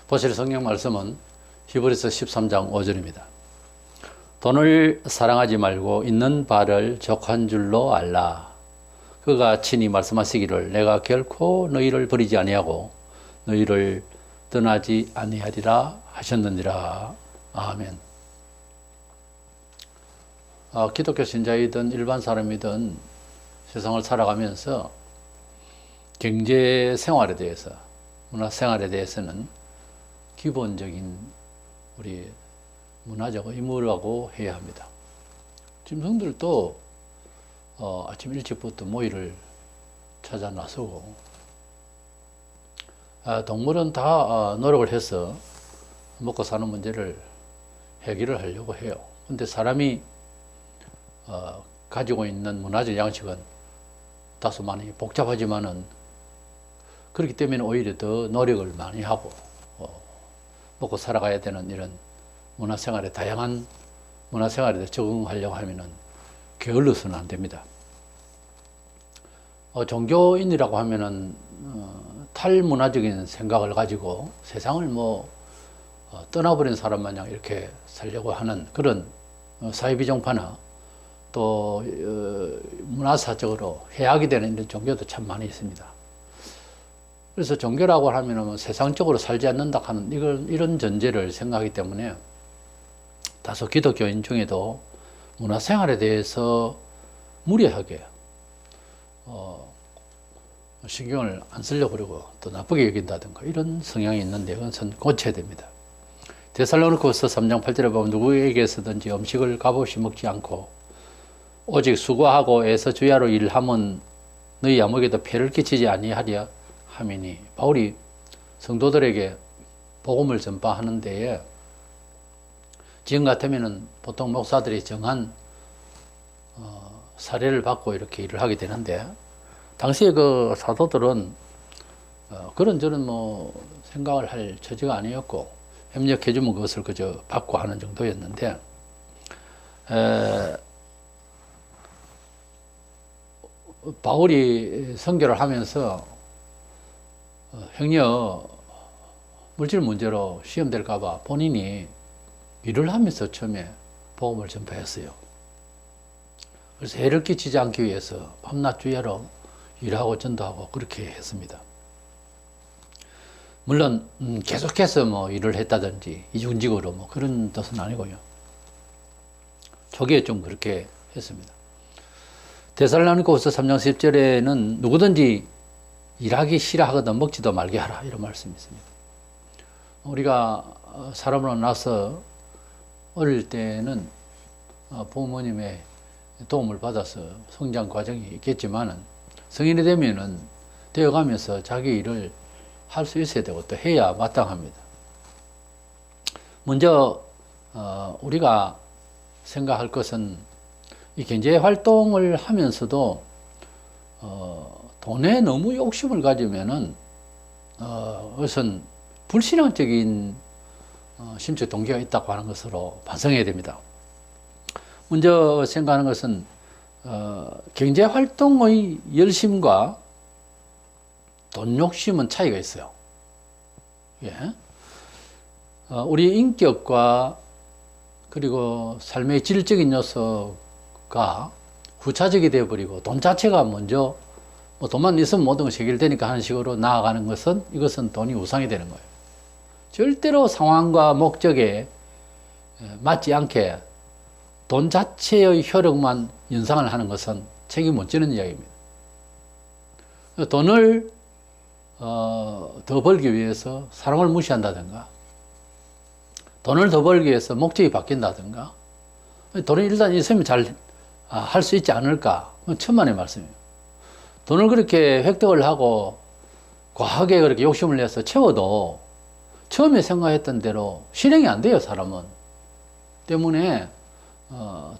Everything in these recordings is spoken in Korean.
보실 성경 말씀은 히브리서 13장 5절입니다. 돈을 사랑하지 말고 있는 바를 족한 줄로 알라. 그가 친히 말씀하시기를 내가 결코 너희를 버리지 아니하고 너희를 떠나지 아니하리라 하셨느니라. 아멘. 기독교 신자이든 일반 사람이든 세상을 살아가면서 경제 생활에 대해서, 문화 생활에 대해서는 기본적인 우리 문화적 의무라고 해야 합니다. 짐승들도 아침 일찍부터 모이를 찾아 나서고, 동물은 다 노력을 해서 먹고 사는 문제를 해결을 하려고 해요. 근데 사람이 가지고 있는 문화적 양식은 다소 많이 복잡하지만은 그렇기 때문에 오히려 더 노력을 많이 하고 먹고 살아가야 되는 이런 문화생활에, 다양한 문화생활에 적응하려고 하면은 게을러서는 안 됩니다. 종교인이라고 하면은 탈문화적인 생각을 가지고 세상을 떠나버린 사람 마냥 이렇게 살려고 하는 그런 사회비정파나 또 문화사적으로 해악이 되는 이런 종교도 참 많이 있습니다. 그래서 종교라고 하면 세상적으로 살지 않는다 하는 이런 전제를 생각하기 때문에 다소 기독교인 중에도 문화생활에 대해서 무리하게 신경을 안 쓰려고 그러고 또 나쁘게 여긴다든가 이런 성향이 있는데 그것은 고쳐야 됩니다. 데살로니가서 3장 8절에 보면 누구에게서든지 음식을 값없이 먹지 않고 오직 수고하고 애써 주야로 일하면 너희 아무에게도 폐를 끼치지 아니하리라 하미니, 바울이 성도들에게 복음을 전파하는 데에 지금 같으면은 보통 목사들이 정한 사례를 받고 이렇게 일을 하게 되는데, 당시에 그 사도들은 그런저런 생각을 할 처지가 아니었고 협력해주면 그것을 그저 받고 하는 정도였는데, 바울이 선교를 하면서 행여 물질 문제로 시험될까봐 본인이 일을 하면서 처음에 복음을 전파했어요. 그래서 해를 끼치지 않기 위해서 밤낮 주야로 일하고 전도하고 그렇게 했습니다. 물론 계속해서 일을 했다든지 이중직으로 그런 뜻은 아니고요. 초기에 좀 그렇게 했습니다. 데살로니가후서 3장 10절에는 누구든지 일하기 싫어하거든 먹지도 말게 하라, 이런 말씀이 있습니다. 우리가 사람으로 나서 어릴 때는 부모님의 도움을 받아서 성장 과정이 있겠지만은 성인이 되어가면서 자기 일을 할 수 있어야 되고 또 해야 마땅합니다. 먼저 우리가 생각할 것은 이 경제 활동을 하면서도 돈에 너무 욕심을 가지면은 그것은 불신앙적인 심적 동기가 있다고 하는 것으로 반성해야 됩니다. 먼저 생각하는 것은 경제 활동의 열심과 돈 욕심은 차이가 있어요. 예. 우리 인격과 그리고 삶의 질적인 요소가 후차적이 되어버리고 돈 자체가 먼저 돈만 있으면 모든 것이 해결되니까 하는 식으로 나아가는 것은, 이것은 돈이 우상이 되는 거예요. 절대로 상황과 목적에 맞지 않게 돈 자체의 효력만 연상을 하는 것은 책임 못 지는 이야기입니다. 돈을 더 벌기 위해서 사람을 무시한다든가, 돈을 더 벌기 위해서 목적이 바뀐다든가, 돈이 일단 있으면 잘 할 수 있지 않을까, 천만의 말씀이에요. 돈을 그렇게 획득을 하고 과하게 그렇게 욕심을 내서 채워도 처음에 생각했던 대로 실행이 안 돼요, 사람은. 때문에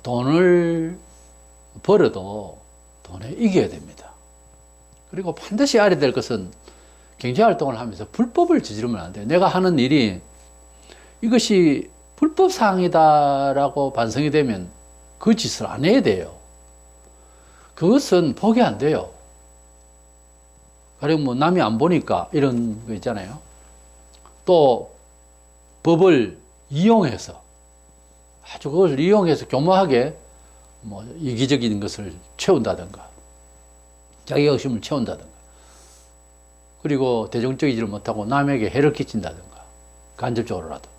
돈을 벌어도 돈에 이겨야 됩니다. 그리고 반드시 알아야 될 것은 경제활동을 하면서 불법을 저지르면 안 돼요. 내가 하는 일이 이것이 불법사항이다라고 반성이 되면 그 짓을 안 해야 돼요. 그것은 포기 안 돼요. 가령 남이 안 보니까 이런 거 있잖아요. 또 법을 이용해서 아주 그걸 이용해서 교묘하게 뭐 이기적인 것을 채운다든가 자기 욕심을 채운다든가 그리고 대중적이지를 못하고 남에게 해를 끼친다든가 간접적으로라도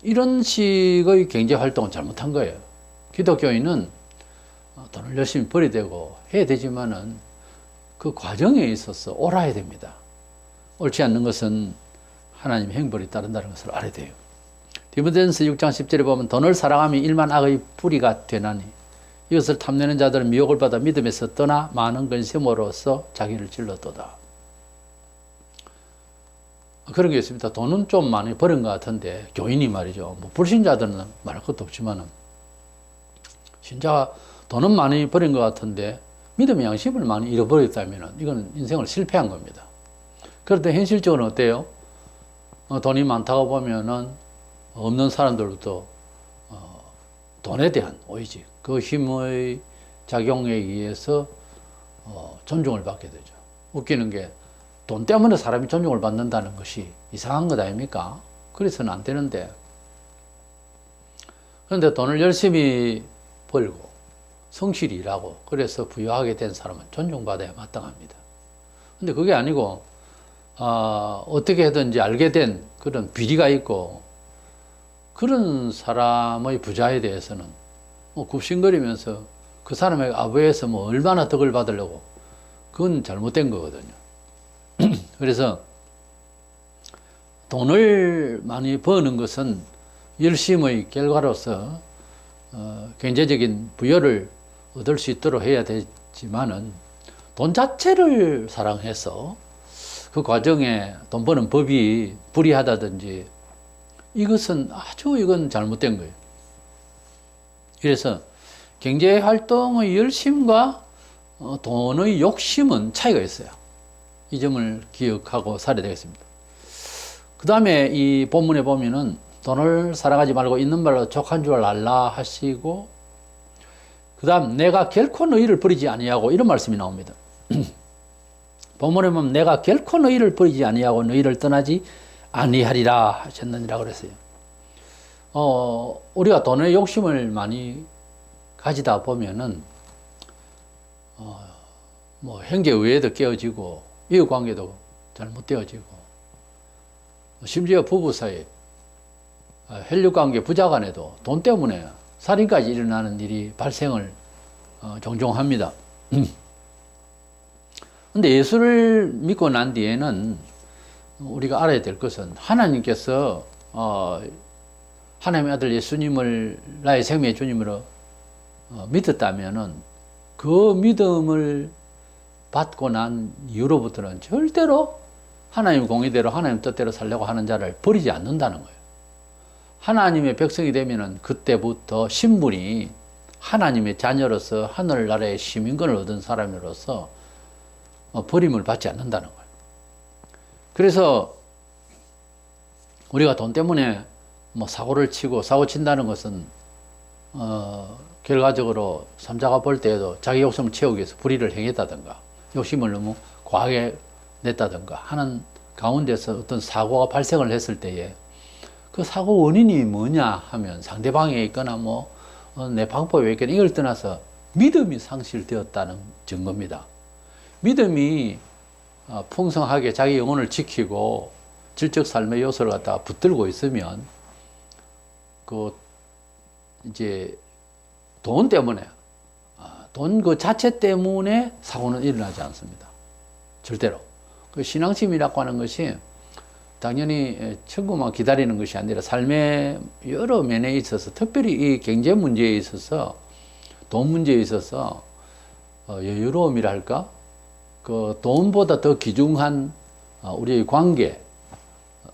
이런 식의 경제활동은 잘못한 거예요. 기독교인은 돈을 열심히 벌여야 되고 해야 되지만은 그 과정에 있어서 옳아야 됩니다. 옳지 않는 것은 하나님 행벌이 따른다는 것을 알아야 돼요. 디모데전서 6장 10절에 보면 돈을 사랑함이 일만 악의 뿌리가 되나니 이것을 탐내는 자들은 미혹을 받아 믿음에서 떠나 많은 근심으로써 자기를 찔렀도다. 그런 게 있습니다. 돈은 좀 많이 버린 것 같은데 교인이 말이죠. 뭐 불신자들은 말할 것도 없지만은 신자가 돈은 많이 버린 것 같은데 믿음의 양심을 많이 잃어버렸다면 이건 인생을 실패한 겁니다. 그런데 현실적으로 어때요? 돈이 많다고 보면은 없는 사람들도 돈에 대한 오이지 그 힘의 작용에 의해서 존중을 받게 되죠. 웃기는 게 돈 때문에 사람이 존중을 받는다는 것이 이상한 것 아닙니까? 그래서는 안 되는데. 그런데 돈을 열심히 벌고 성실히 일하고 그래서 부유하게 된 사람은 존중받아야 마땅합니다. 근데 그게 아니고 어떻게든지 알게 된 그런 비리가 있고 그런 사람의 부자에 대해서는 뭐 굽신거리면서 그 사람의 아부에서 뭐 얼마나 덕을 받으려고 그건 잘못된 거거든요. 그래서 돈을 많이 버는 것은 열심의 결과로서 경제적인 부여를 얻을 수 있도록 해야 되지만은 돈 자체를 사랑해서 그 과정에 돈 버는 법이 불이하다든지 이것은 아주 이건 잘못된 거예요. 그래서 경제활동의 열심과 돈의 욕심은 차이가 있어요. 이 점을 기억하고 살아야 되겠습니다. 그 다음에 이 본문에 보면은 돈을 사랑하지 말고 있는 말로 족한 줄 알라 하시고 그 다음 내가 결코 너희를 버리지 아니하고 이런 말씀이 나옵니다. 본문에 보면 내가 결코 너희를 버리지 아니하고 너희를 떠나지 아니하리라 하셨느니라 그랬어요. 우리가 돈의 욕심을 많이 가지다 보면은 뭐 형제의회도 깨어지고 이웃관계도 잘못되어지고 심지어 부부 사이 혈육관계 부자간에도 돈 때문에 살인까지 일어나는 일이 발생을 종종 합니다. 근데 예수를 믿고 난 뒤에는 우리가 알아야 될 것은 하나님께서 하나님의 아들 예수님을 나의 생명의 주님으로 믿었다면은 그 믿음을 받고 난 이후로부터는 절대로 하나님 공의대로 하나님 뜻대로 살려고 하는 자를 버리지 않는다는 거예요. 하나님의 백성이 되면은 그때부터 신분이 하나님의 자녀로서 하늘나라의 시민권을 얻은 사람으로서 버림을 받지 않는다는 거예요. 그래서 우리가 돈 때문에 뭐 사고를 치고 사고 친다는 것은 결과적으로 삼자가 볼 때에도 자기 욕심을 채우기 위해서 불의를 행했다든가 욕심을 너무 과하게 냈다든가 하는 가운데서 어떤 사고가 발생을 했을 때에 그 사고 원인이 뭐냐 하면 상대방에 있거나 뭐 내 방법에 있거나 이걸 떠나서 믿음이 상실되었다는 증거입니다. 믿음이 풍성하게 자기 영혼을 지키고 질적 삶의 요소를 갖다가 붙들고 있으면 이제 돈 때문에 돈 그 자체 때문에 사고는 일어나지 않습니다. 절대로. 그 신앙심이라고 하는 것이 당연히 천국만 기다리는 것이 아니라 삶의 여러 면에 있어서 특별히 이 경제 문제에 있어서 돈 문제에 있어서 여유로움이랄까? 그 돈보다 더 귀중한 우리의 관계,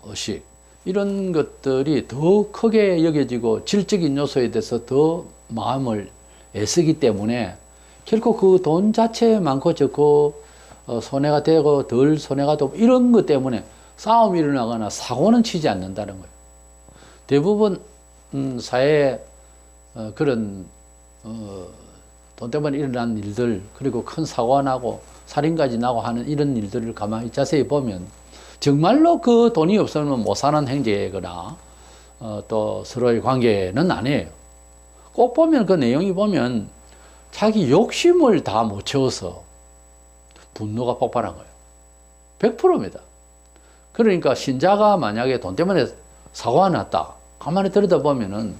의식 이런 것들이 더 크게 여겨지고 질적인 요소에 대해서 더 마음을 애쓰기 때문에 결코 그 돈 자체 많고 적고 손해가 되고 덜 손해가 되고 이런 것 때문에 싸움이 일어나거나 사고는 치지 않는다는 거예요. 대부분 사회에 그런 돈 때문에 일어난 일들 그리고 큰 사고가 나고 살인까지 나고 하는 이런 일들을 가만히 자세히 보면 정말로 그 돈이 없으면 못 사는 행제거나 또 서로의 관계는 아니에요. 꼭 보면 그 내용이 보면 자기 욕심을 다 못 채워서 분노가 폭발한 거예요. 100%입니다. 그러니까 신자가 만약에 돈 때문에 사고가 났다. 가만히 들여다보면은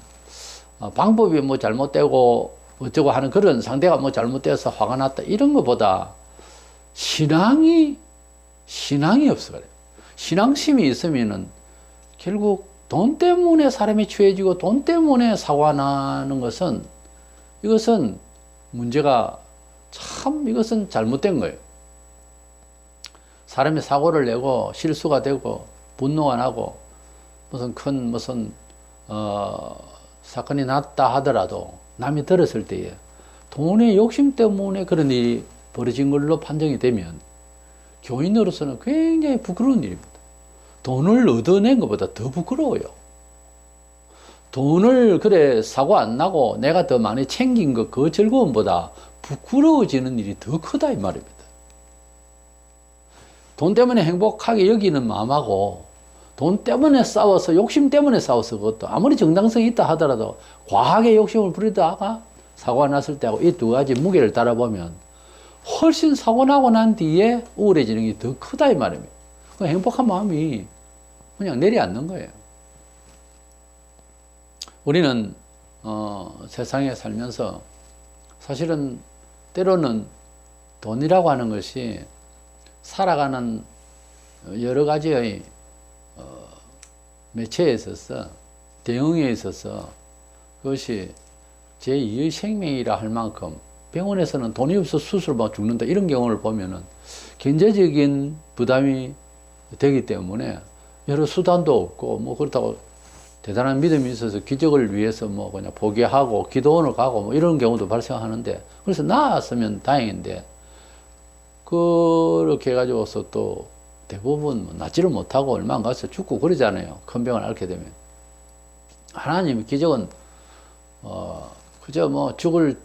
방법이 뭐 잘못되고 어쩌고 하는 그런 상대가 뭐 잘못돼서 화가 났다. 이런 것보다 신앙이 없어 그래요. 신앙심이 있으면은 결국 돈 때문에 사람이 취해지고 돈 때문에 사고가 나는 것은 이것은 문제가 참 이것은 잘못된 거예요. 사람이 사고를 내고 실수가 되고 분노가 나고 무슨 사건이 났다 하더라도 남이 들었을 때에 돈의 욕심 때문에 그런 일이 벌어진 걸로 판정이 되면 교인으로서는 굉장히 부끄러운 일입니다. 돈을 얻어낸 것보다 더 부끄러워요. 돈을 그래 사고 안 나고 내가 더 많이 챙긴 것 그 즐거움보다 부끄러워지는 일이 더 크다 이 말입니다. 돈 때문에 행복하게 여기는 마음하고 돈 때문에 싸워서 욕심 때문에 싸워서 그것도 아무리 정당성이 있다 하더라도 과하게 욕심을 부리다가 사고가 났을 때하고 이 두 가지 무게를 따라보면 훨씬 사고 나고 난 뒤에 우울해지는 게 더 크다 이 말입니다. 그 행복한 마음이 그냥 내려앉는 거예요. 우리는 세상에 살면서 사실은 때로는 돈이라고 하는 것이 살아가는 여러 가지의 매체에 있어서 대응에 있어서 그것이 제2의 생명이라 할 만큼 병원에서는 돈이 없어 수술받아 죽는다 이런 경우를 보면은 경제적인 부담이 되기 때문에 여러 수단도 없고 뭐 그렇다고 대단한 믿음이 있어서 기적을 위해서 뭐 그냥 포기하고 기도원을 가고 뭐 이런 경우도 발생하는데 그래서 나았으면 다행인데 그렇게 해가지고서 또 대부분 뭐 낫지를 못하고 얼마 안 가서 죽고 그러잖아요. 큰 병을 앓게 되면. 하나님의 기적은 그저 뭐 죽을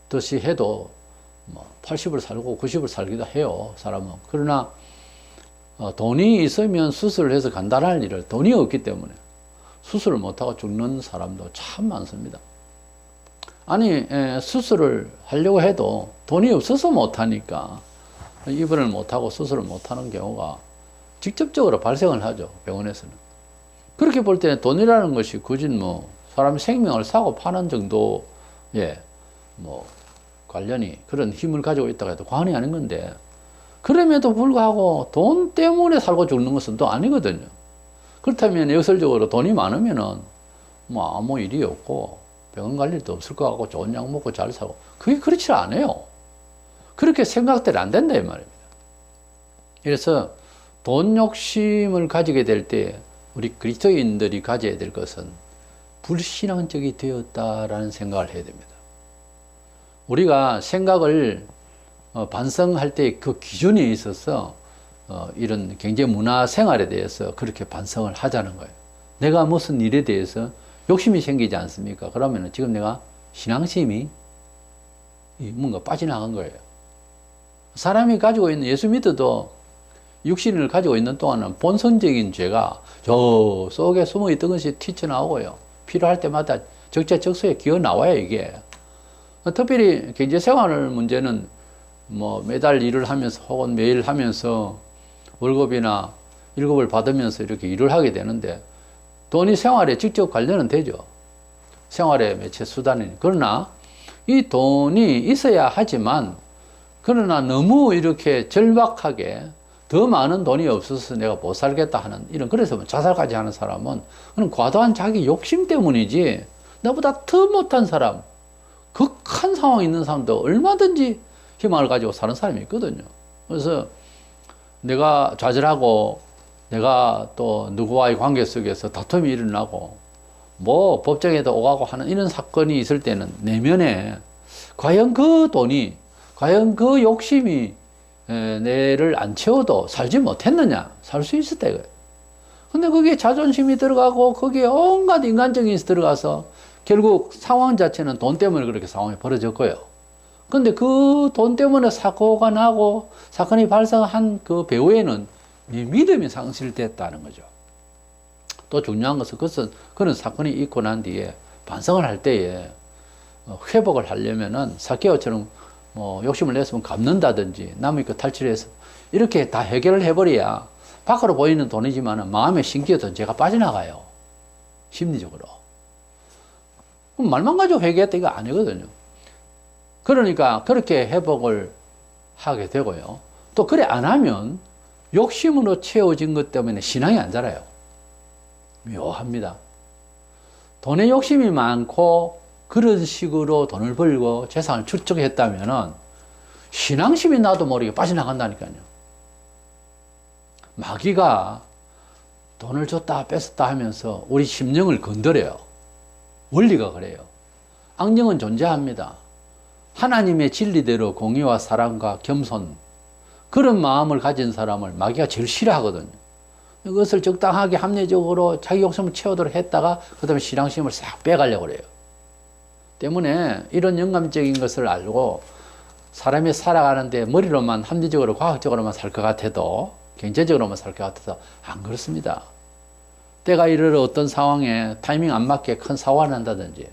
듯이 해도 뭐 80을 살고 90을 살기도 해요. 사람은. 그러나 돈이 있으면 수술을 해서 간단할 일을 돈이 없기 때문에 수술을 못하고 죽는 사람도 참 많습니다. 아니 수술을 하려고 해도 돈이 없어서 못하니까 입원을 못하고 수술을 못하는 경우가 직접적으로 발생을 하죠. 병원에서는. 그렇게 볼 때는 돈이라는 것이 굳이 뭐 사람의 생명을 사고 파는 정도의 뭐 관련이 그런 힘을 가지고 있다고 해도 과언이 아닌 건데 그럼에도 불구하고 돈 때문에 살고 죽는 것은 또 아니거든요. 그렇다면 역설적으로 돈이 많으면은 뭐 아무 일이 없고 병원 갈 일도 없을 것 같고 좋은 약 먹고 잘 사고 그게 그렇지 않아요. 그렇게 생각대로 안 된다 이 말입니다. 그래서 돈 욕심을 가지게 될 때 우리 그리스도인들이 가져야 될 것은 불신앙적이 되었다라는 생각을 해야 됩니다. 우리가 생각을 반성할 때 그 기준에 있어서 이런 경제 문화 생활에 대해서 그렇게 반성을 하자는 거예요. 내가 무슨 일에 대해서 욕심이 생기지 않습니까? 그러면 지금 내가 신앙심이 뭔가 빠져나간 거예요. 사람이 가지고 있는 예수 믿어도 육신을 가지고 있는 동안은 본성적인 죄가 저 속에 숨어있던 것이 튀쳐나오고요. 필요할 때마다 적재적소에 기어 나와요, 이게. 특별히 경제생활 문제는 뭐 매달 일을 하면서 혹은 매일 하면서 월급이나 일급을 받으면서 이렇게 일을 하게 되는데 돈이 생활에 직접 관련은 되죠. 생활의 매체 수단이니. 그러나 이 돈이 있어야 하지만 그러나 너무 이렇게 절박하게 더 많은 돈이 없어서 내가 못 살겠다 하는 이런 그래서 자살까지 하는 사람은 그건 과도한 자기 욕심 때문이지 나보다 더 못한 사람 극한 상황에 있는 사람도 얼마든지 희망을 가지고 사는 사람이 있거든요. 그래서 내가 좌절하고 내가 또 누구와의 관계 속에서 다툼이 일어나고 뭐 법정에도 오가고 하는 이런 사건이 있을 때는 내면에 과연 그 돈이 과연 그 욕심이 내를 안 채워도 살지 못했느냐? 살 수 있었다 이거예요. 근데 거기에 자존심이 들어가고 거기에 온갖 인간적인 것이 들어가서 결국 상황 자체는 돈 때문에 그렇게 상황이 벌어졌고요. 근데 그 돈 때문에 사고가 나고 사건이 발생한 그 배후에는 믿음이 상실됐다는 거죠. 또 중요한 것은 그것은 그런 사건이 있고 난 뒤에 반성을 할 때에 회복을 하려면은 사케오처럼 뭐 욕심을 냈으면 갚는다든지 남의 그 탈출해서 이렇게 다 해결을 해버려야 밖으로 보이는 돈이지만 마음에 심기어던 죄가 빠져나가요. 심리적으로. 그럼 말만 가지고 회개했다 이거 아니거든요. 그러니까 그렇게 회복을 하게 되고요. 또 그래 안 하면 욕심으로 채워진 것 때문에 신앙이 안 자라요. 묘합니다. 돈에 욕심이 많고 그런 식으로 돈을 벌고 재산을 축적했다면은 신앙심이 나도 모르게 빠져나간다니까요. 마귀가 돈을 줬다 뺐었다 하면서 우리 심령을 건드려요. 원리가 그래요. 악령은 존재합니다. 하나님의 진리대로 공의와 사랑과 겸손 그런 마음을 가진 사람을 마귀가 제일 싫어하거든요. 이것을 적당하게 합리적으로 자기 욕심을 채우도록 했다가 그 다음에 신앙심을 싹 빼가려고 그래요. 때문에 이런 영감적인 것을 알고 사람이 살아가는데 머리로만 합리적으로 과학적으로만 살 것 같아도 경제적으로만 살 것 같아도 안 그렇습니다. 때가 이르러 어떤 상황에 타이밍 안 맞게 큰 사고가 난다든지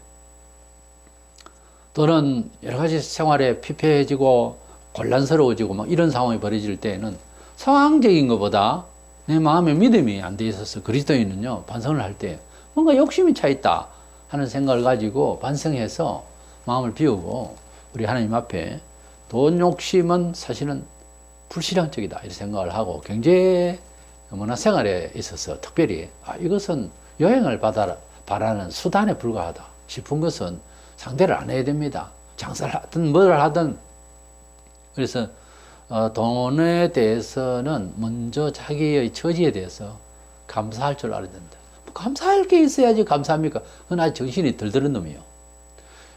또는 여러 가지 생활에 피폐해지고 곤란스러워지고 막 이런 상황이 벌어질 때에는 상황적인 것보다 내 마음에 믿음이 안 돼 있어서 그리스도인은요 반성을 할 때 뭔가 욕심이 차 있다 하는 생각을 가지고 반성해서 마음을 비우고 우리 하나님 앞에 돈 욕심은 사실은 불신앙적이다 이런 생각을 하고 경제 문화생활에 있어서 특별히 이것은 여행을 바라는 수단에 불과하다 싶은 것은 상대를 안 해야 됩니다. 장사를 하든 뭘 하든. 그래서 돈에 대해서는 먼저 자기의 처지에 대해서 감사할 줄 알아야 된다. 감사할 게 있어야지 감사합니까? 그건 아직 정신이 덜 드는 놈이요.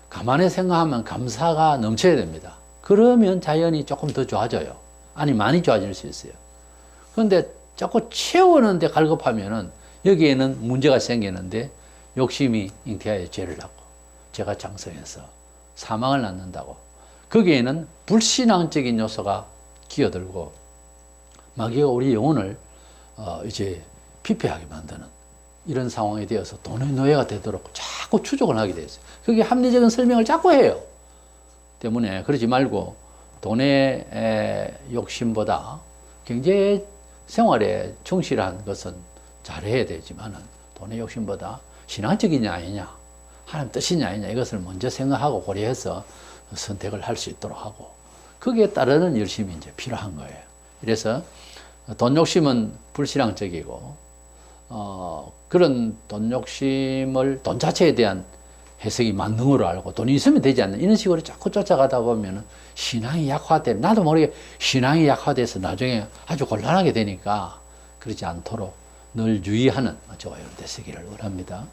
가만히 생각하면 감사가 넘쳐야 됩니다. 그러면 자연이 조금 더 좋아져요. 아니 많이 좋아질 수 있어요. 그런데 자꾸 채우는데 갈급하면은 여기에는 문제가 생기는데 욕심이 잉태하여 죄를 낳고 죄가 장성해서 사망을 낳는다고. 거기에는 불신앙적인 요소가 끼어들고 마귀가 우리 영혼을 이제 피폐하게 만드는 이런 상황에 되어서 돈의 노예가 되도록 자꾸 추종을 하게 되어 있어요. 그게 합리적인 설명을 자꾸 해요. 때문에 그러지 말고 돈의 욕심보다 경제 생활에 충실한 것은 잘해야 되지만 돈의 욕심보다 신앙적이냐 아니냐 하나님 뜻이냐 아니냐 이것을 먼저 생각하고 고려해서 선택을 할 수 있도록 하고 거기에 따르는 열심이 이제 필요한 거예요. 그래서 돈 욕심은 불신앙적이고 그런 돈 욕심을 돈 자체에 대한 해석이 만능으로 알고 돈이 있으면 되지 않는 이런 식으로 자꾸 쫓아가다 보면 신앙이 약화돼 나도 모르게 신앙이 약화돼서 나중에 아주 곤란하게 되니까 그러지 않도록 늘 유의하는 저와 여러분 되시기를 원합니다.